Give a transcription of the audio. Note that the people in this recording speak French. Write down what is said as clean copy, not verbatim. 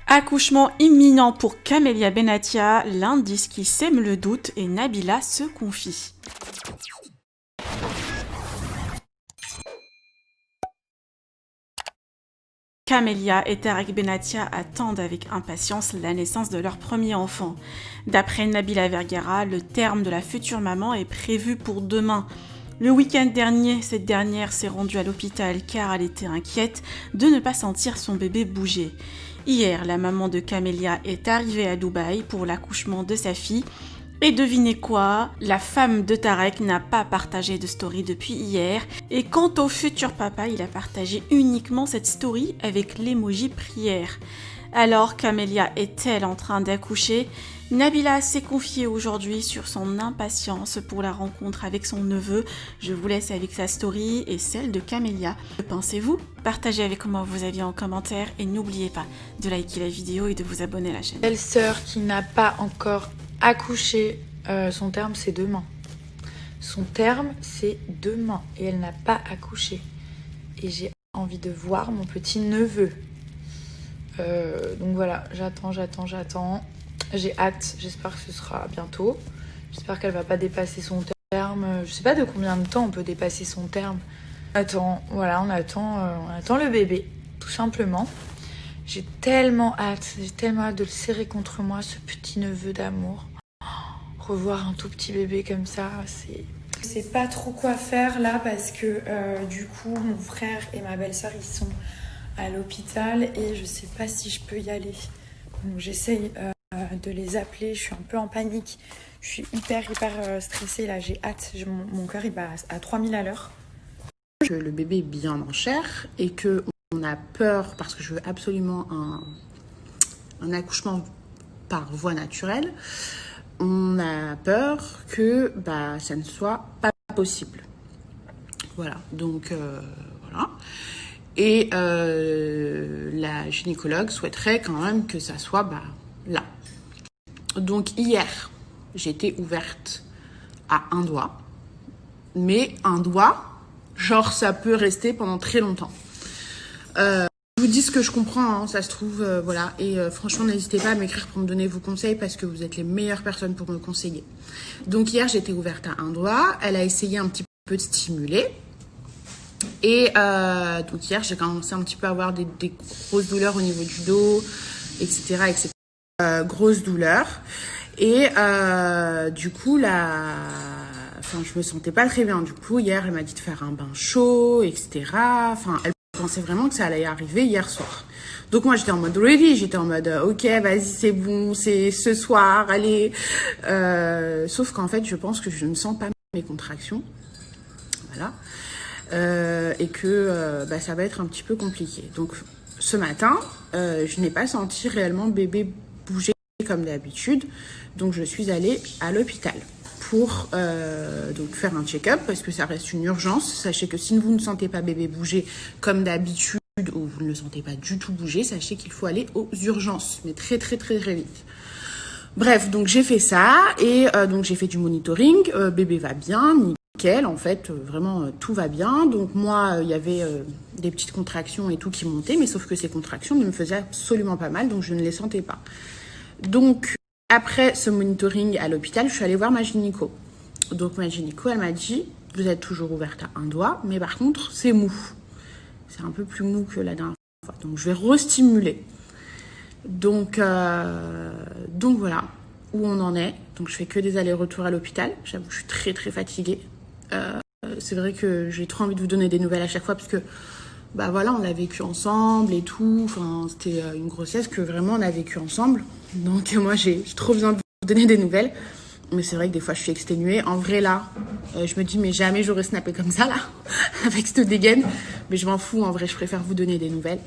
Accouchement imminent pour Camélia Bennatia, l'indice qui sème le doute et Nabila se confie. Camélia et Tarek Bennatia attendent avec impatience la naissance de leur premier enfant. D'après Nabila Vergara, le terme de la future maman est prévu pour demain. Le week-end dernier, cette dernière s'est rendue à l'hôpital car elle était inquiète de ne pas sentir son bébé bouger. Hier, la maman de Camélia est arrivée à Dubaï pour l'accouchement de sa fille. Et devinez quoi, la femme de Tarek n'a pas partagé de story depuis hier. Et quant au futur papa, il a partagé uniquement cette story avec l'emoji prière. Alors, Camélia est-elle en train d'accoucher ? Nabila s'est confiée aujourd'hui sur son impatience pour la rencontre avec son neveu. Je vous laisse avec sa story et celle de Camélia. Que pensez-vous ? Partagez avec moi vos avis en commentaire et n'oubliez pas de liker la vidéo et de vous abonner à la chaîne. Belle-sœur qui n'a pas encore accouché, son terme c'est demain. Son terme c'est demain et elle n'a pas accouché. Et j'ai envie de voir mon petit neveu. Donc voilà, j'attends. J'ai hâte, j'espère que ce sera bientôt. J'espère qu'elle va pas dépasser son terme. Je sais pas de combien de temps on peut dépasser son terme. On attend le bébé, tout simplement. J'ai tellement hâte de le serrer contre moi, ce petit neveu d'amour. Revoir un tout petit bébé comme ça, Je sais pas trop quoi faire là parce que du coup mon frère et ma belle-sœur ils sont à l'hôpital et je sais pas si je peux y aller. Donc j'essaye de les appeler, je suis un peu en panique. Je suis hyper stressée là, j'ai hâte. Mon cœur il bat à 3000 à l'heure. Que le bébé est bien en chair et que on a peur parce que je veux absolument un accouchement par voie naturelle. On a peur que ça ne soit pas possible. Voilà, donc voilà. Et la gynécologue souhaiterait quand même que ça soit là. Donc hier, j'ai été ouverte à un doigt. Mais un doigt, genre ça peut rester pendant très longtemps. Je vous dis ce que je comprends, hein, ça se trouve, voilà. Et franchement, n'hésitez pas à m'écrire pour me donner vos conseils parce que vous êtes les meilleures personnes pour me conseiller. Donc hier, j'étais ouverte à un doigt. Elle a essayé un petit peu de stimuler. Et donc hier, j'ai commencé un petit peu à avoir des grosses douleurs au niveau du dos, etc. etc. Grosses douleurs. Et du coup, je me sentais pas très bien. Du coup, hier, elle m'a dit de faire un bain chaud, etc. Elle pensais vraiment que ça allait arriver hier soir. Donc moi, j'étais en mode ready. J'étais en mode, ok, vas-y, c'est bon, c'est ce soir, allez. Sauf qu'en fait, je pense que je ne sens pas mes contractions. Voilà. Et que ça va être un petit peu compliqué. Donc, ce matin, je n'ai pas senti réellement bébé bouger comme d'habitude. Donc, je suis allée à l'hôpital pour donc faire un check-up parce que ça reste une urgence. Sachez que si vous ne sentez pas bébé bouger comme d'habitude ou vous ne le sentez pas du tout bouger, sachez qu'il faut aller aux urgences, mais très très très très vite. Bref, donc j'ai fait ça et donc j'ai fait du monitoring. Bébé va bien, nickel, en fait, vraiment tout va bien. Donc moi, il y avait des petites contractions et tout qui montaient, mais sauf que ces contractions ne me faisaient absolument pas mal, donc je ne les sentais pas. Donc après ce monitoring à l'hôpital, je suis allée voir ma gynéco. Donc ma gynéco, elle m'a dit, vous êtes toujours ouverte à un doigt, mais par contre, c'est mou. C'est un peu plus mou que la dernière fois. Donc je vais restimuler. Donc voilà où on en est. Donc je fais que des allers-retours à l'hôpital. J'avoue, je suis très très fatiguée. C'est vrai que j'ai trop envie de vous donner des nouvelles à chaque fois parce que voilà, on l'a vécu ensemble et tout. Enfin, c'était une grossesse que vraiment on a vécu ensemble. Donc moi j'ai trop besoin de vous donner des nouvelles. Mais c'est vrai que des fois je suis exténuée. En vrai là, je me dis mais jamais j'aurais snappé comme ça là, avec cette dégaine. Mais je m'en fous, en vrai je préfère vous donner des nouvelles.